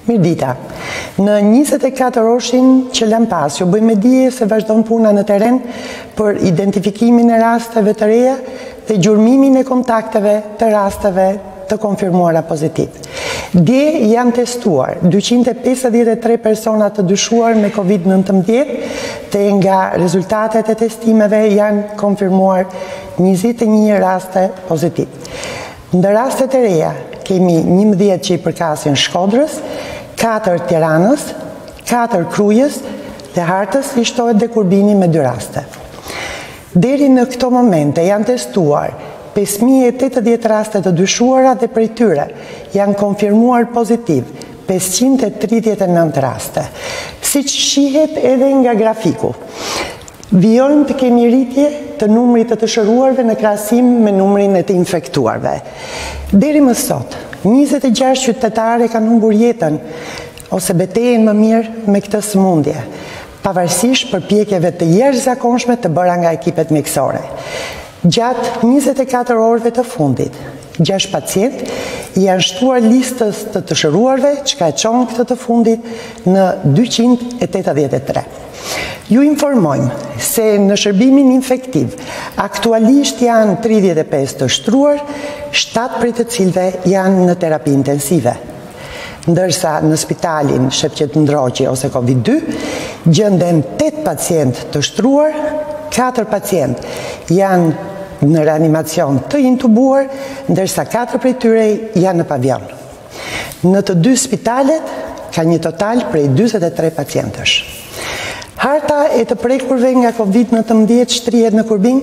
Mirdita, në 24 orëshin që lëm pas, ju bëjmë dije se vazhdon puna në teren për identifikimin e rasteve të reja dhe gjurmimin e kontakteve të rasteve të konfirmuara pozitiv. Dje janë testuar 253 persona të dyshuar me COVID-19 dhe nga rezultatet e testimeve janë konfirmuar 21 raste pozitiv. Në rastet e reja kemi 11 që i përkasin Shkodrës, 4 Tiranës, 4 Krujës dhe Hartës, i shtohet dhe Kurbini me 2 raste. Deri në këto momente janë testuar 5.080 raste të dyshuara dhe prej tyre janë konfirmuar pozitiv 539 raste. Si që shihet edhe nga grafiku, vijojmë të kemi rritje të numrit të shëruarve në krahasim me numrin e të infektuarve. Deri më sot, 26 qytetare kanë humbur jetën ose betejën më mirë me këtë sëmundje, pavarësisht përpjekjeve të jashtëzakonshme të bëra nga ekipet mjekësore. Gjatë 24 orëve të fundit, 6 pacient janë shtuar listës të shëruarve, që ka e qonë këtë të fundit në 283. Ju informojmë se në shërbimin infektiv aktualisht janë 35 të shtruar, 7 prej të cilve janë në terapi intensive. Ndërsa në spitalin Shepqet Ndroqi ose COVID-2 gjenden 8 pacient të shtruar, 4 pacient janë në reanimacion të intubuar, ndërsa 4 prej tyre janë në pavion. Në të 2 spitalet ka një total prej 23 pacientësh. Harta e të prekurve nga COVID-19 shtrihet në Kurbin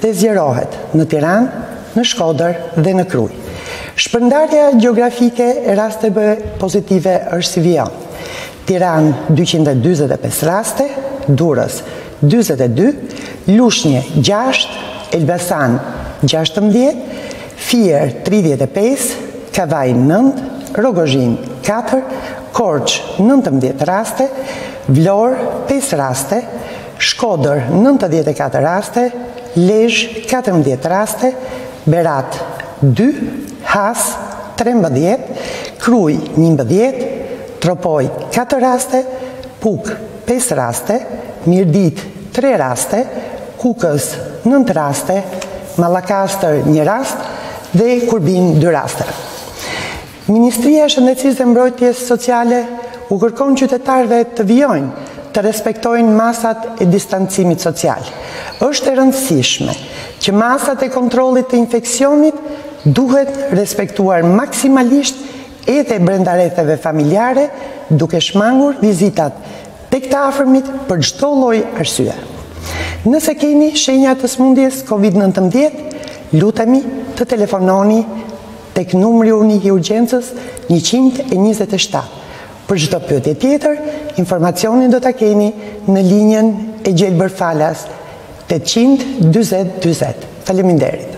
dhe zjerohet në Tiranë, në Shkodër dhe në Krujë. Shpërndarja geografike e rasteve pozitive është si vijon. Tiranë 245 raste, Durrës 42, Lushnjë 6, Elbasan 16, Fier 35, Kavaj 9, Rogozhin 4, Korçë 19 raste, Vlorë 5 raste, Shkodër 94 raste, Lezhë 14 raste, Berat 2, Has 13, Krujë 11, Tropoj 4 raste, Puk 5 raste, Mirdit 3 raste, Kukës 9 raste, Mallakastër 1 rast dhe Kurbin 2 raste. Ministria e Shëndetësisë dhe Mbrojtjes Sociale u kërkon qytetarëve të vijojnë të respektojnë masat e distancimit social. Është e rëndësishme që masat e kontrollit të infeksionit duhet respektuar maksimalisht edhe brenda rrethave familjare, duke shmangur vizitat tek të afërmit për çdo lloj arsye. Nëse keni shenja të sëmundjes COVID-19, lutemi të telefononi tek numri unik i urgjencës 127. Për çdo pyetje tjetër, informacionin do ta keni në linjën e Gjelbër Falas 800 40 40. Faleminderit.